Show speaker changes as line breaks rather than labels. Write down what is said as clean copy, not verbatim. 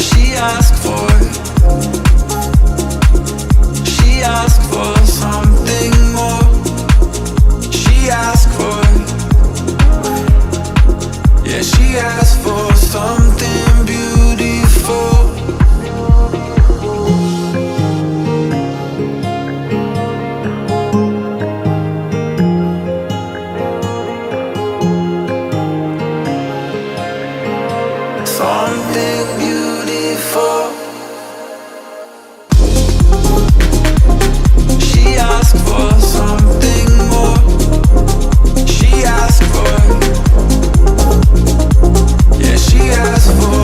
she asked for, she asked for something more. She asked for, yeah, she asked for something beautiful. Something beautiful. She asked for something more. She asked for, yeah, she asked for